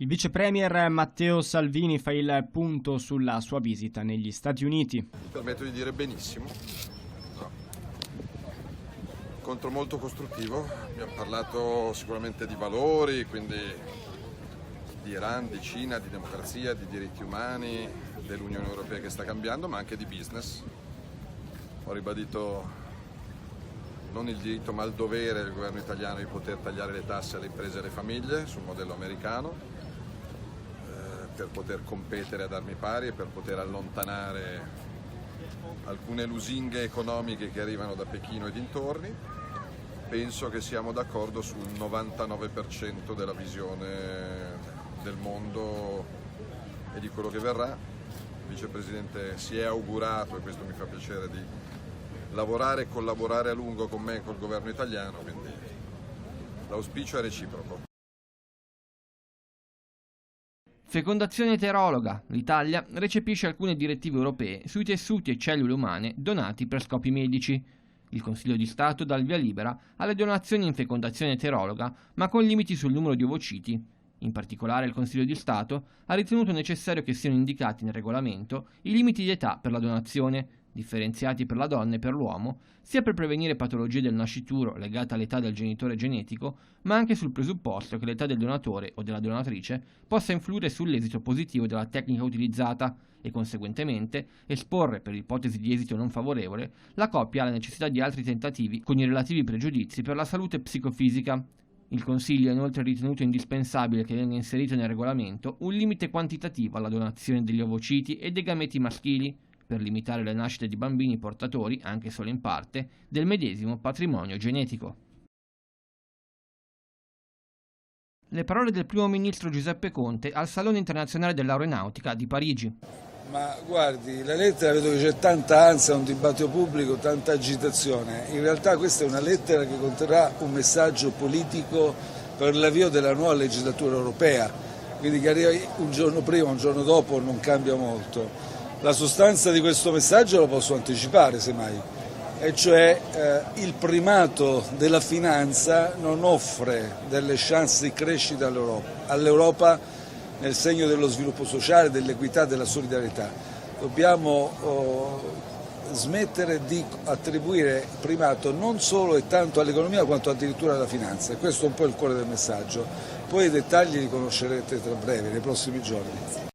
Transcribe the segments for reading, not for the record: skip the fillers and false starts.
Il vice premier Matteo Salvini fa il punto sulla sua visita negli Stati Uniti. Mi permetto di dire benissimo. Incontro molto costruttivo, abbiamo parlato sicuramente di valori, quindi di Iran, di Cina, di democrazia, di diritti umani, dell'Unione Europea che sta cambiando, ma anche di business. Ho ribadito non il diritto ma il dovere del governo italiano di poter tagliare le tasse alle imprese e alle famiglie sul modello americano, per poter competere ad armi pari e per poter allontanare alcune lusinghe economiche che arrivano da Pechino e dintorni. Penso che siamo d'accordo sul 99% della visione del mondo e di quello che verrà. Il vicepresidente si è augurato, e questo mi fa piacere, di lavorare e collaborare a lungo con me e col governo italiano, quindi l'auspicio è reciproco. Fecondazione eterologa. L'Italia recepisce alcune direttive europee sui tessuti e cellule umane donati per scopi medici. Il Consiglio di Stato dà il via libera alle donazioni in fecondazione eterologa, ma con limiti sul numero di ovociti. In particolare il Consiglio di Stato ha ritenuto necessario che siano indicati nel regolamento i limiti di età per la donazione, differenziati per la donna e per l'uomo, sia per prevenire patologie del nascituro legate all'età del genitore genetico, ma anche sul presupposto che l'età del donatore o della donatrice possa influire sull'esito positivo della tecnica utilizzata e, conseguentemente, esporre, per ipotesi di esito non favorevole, la coppia alla necessità di altri tentativi con i relativi pregiudizi per la salute psicofisica. Il Consiglio ha inoltre ritenuto indispensabile che venga inserito nel regolamento un limite quantitativo alla donazione degli ovociti e dei gameti maschili, per limitare le nascite di bambini portatori, anche solo in parte, del medesimo patrimonio genetico. Le parole del primo ministro Giuseppe Conte al Salone internazionale dell'aeronautica di Parigi. Ma guardi, la lettera, vedo che c'è tanta ansia, un dibattito pubblico, tanta agitazione. In realtà questa è una lettera che conterrà un messaggio politico per l'avvio della nuova legislatura europea, quindi che arriva un giorno prima, un giorno dopo non cambia molto. La sostanza di questo messaggio lo posso anticipare, semmai, e cioè il primato della finanza non offre delle chance di crescita all'Europa nel segno dello sviluppo sociale, dell'equità, della solidarietà. Dobbiamo smettere di attribuire primato non solo e tanto all'economia quanto addirittura alla finanza, e questo è un po' il cuore del messaggio. Poi i dettagli li conoscerete tra breve, nei prossimi giorni.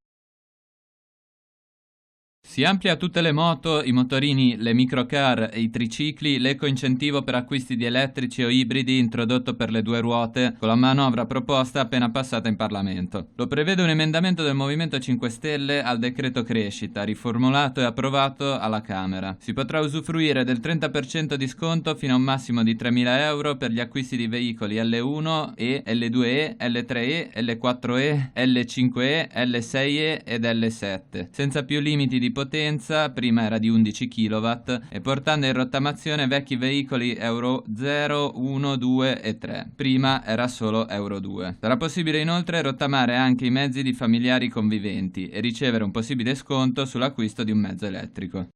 Si amplia a tutte le moto, i motorini, le microcar e i tricicli l'eco-incentivo per acquisti di elettrici o ibridi introdotto per le due ruote con la manovra proposta appena passata in Parlamento. Lo prevede un emendamento del Movimento 5 Stelle al decreto crescita, riformulato e approvato alla Camera. Si potrà usufruire del 30% di sconto fino a un massimo di 3.000 euro per gli acquisti di veicoli L1E, L2E, L3E, L4E, L5E, L6E ed L7, senza più limiti di potenza, prima era di 11 kW, e portando in rottamazione vecchi veicoli Euro 0, 1, 2 e 3. Prima era solo Euro 2. Sarà possibile inoltre rottamare anche i mezzi di familiari conviventi e ricevere un possibile sconto sull'acquisto di un mezzo elettrico.